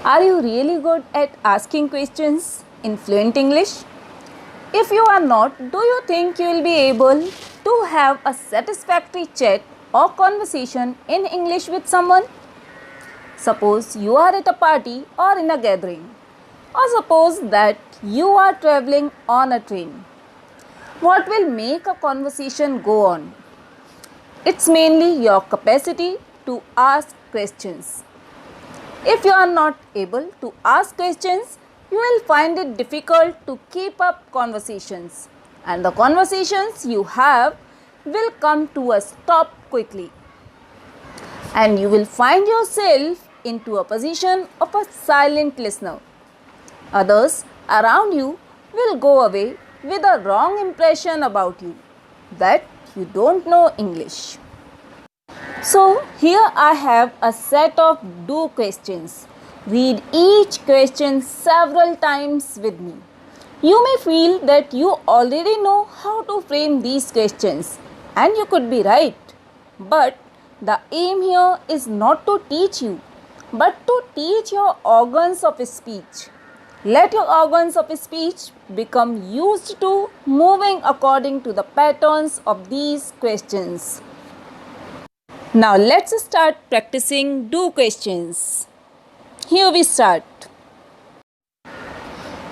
Are you really good at asking questions in fluent English? If you are not, do you think you will be able to have a satisfactory chat or conversation in English with someone? Suppose you are at a party or in a gathering, or suppose that you are traveling on a train. What will make a conversation go on? It's mainly your capacity to ask questions. If you are not able to ask questions, you will find it difficult to keep up conversations, and the conversations you have will come to a stop quickly, and you will find yourself into a position of a silent listener. Others around you will go away with a wrong impression about you that you don't know English. So here I have a set of do questions. Read each question several times with me. You may feel that you already know how to frame these questions, and you could be right. But the aim here is not to teach you, but to teach your organs of speech. Let your organs of speech become used to moving according to the patterns of these questions. Now let's start practicing do questions. Here we start.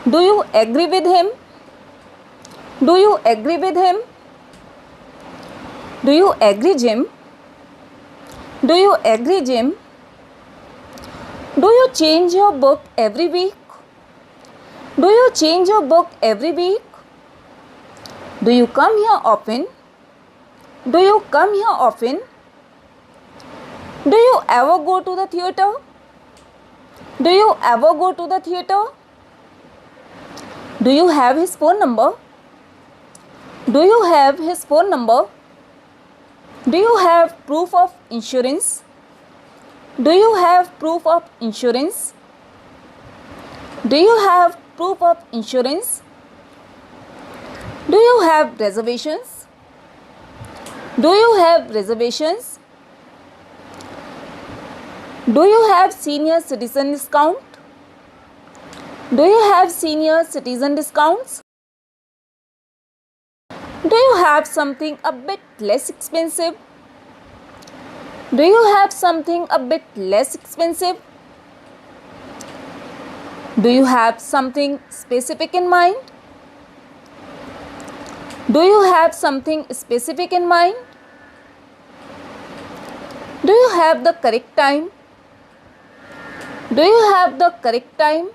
Do you agree with him? Do you agree with him? Do you agree, Jim? Do you agree, Jim? Do you change your book every week? Do you change your book every week? Do you come here often? Do you come here often? Do you ever go to the theatre? Do you ever go to the theatre? Do you have his phone number? Do you have his phone number? Do you have proof of insurance? Do you have proof of insurance? Do you have proof of insurance? Do you have reservations? Do you have reservations? Do you have senior citizen discount? Do you have senior citizen discounts? Do you have something a bit less expensive? Do you have something a bit less expensive? Do you have something specific in mind? Do you have something specific in mind? Do you have the correct time? Do you have the correct time?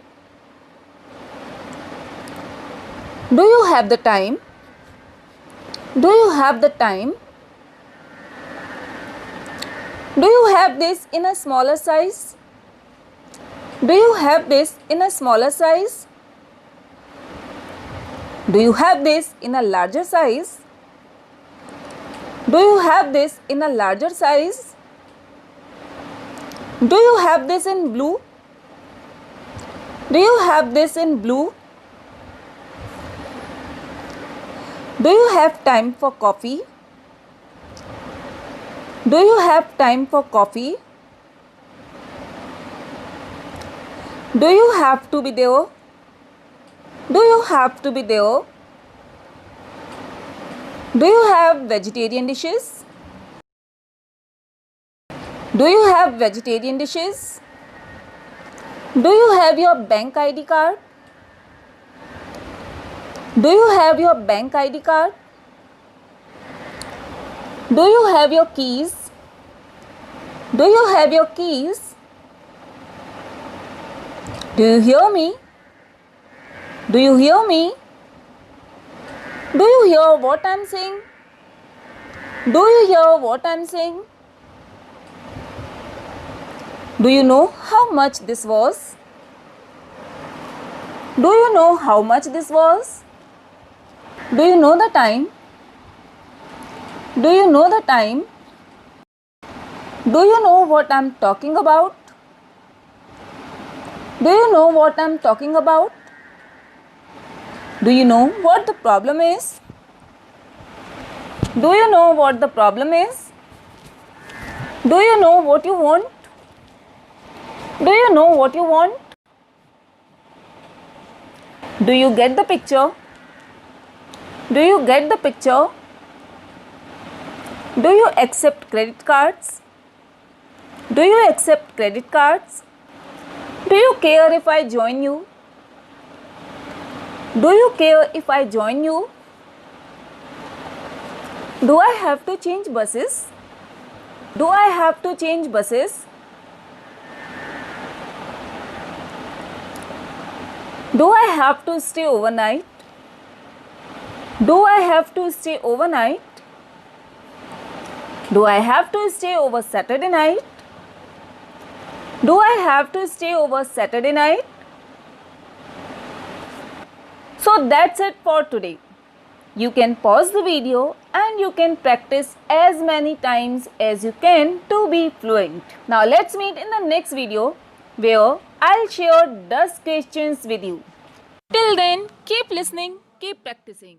Do you have the time? Do you have the time? Do you have this in a smaller size? Do you have this in a smaller size? Do you have this in a larger size? Do you have this in a larger size? Do you have this in blue? Do you have this in blue? Do you have time for coffee? Do you have time for coffee? Do you have to be there? Do you have to be there? Do you have vegetarian dishes? Do you have vegetarian dishes? Do you have your bank ID card? Do you have your bank ID card? Do you have your keys? Do you have your keys? Do you hear me? Do you hear me? Do you hear what I am saying? Do you hear what I am saying? Do you know how much this was? Do you know how much this was? Do you know the time? Do you know the time? Do you know what I am talking about? Do you know what I am talking about? Do you know what the problem is? Do you know what the problem is? Do you know what you want? Do you know what you want? Do you get the picture? Do you get the picture? Do you accept credit cards? Do you accept credit cards? Do you care if I join you? Do you care if I join you? Do I have to change buses? Do I have to change buses? Do I have to stay overnight? Do I have to stay overnight? Do I have to stay over Saturday night? Do I have to stay over Saturday night? So that's it for today. You can pause the video and you can practice as many times as you can to be fluent. Now let's meet in the next video where I'll share 10 questions with you. Till then, keep listening, keep practicing.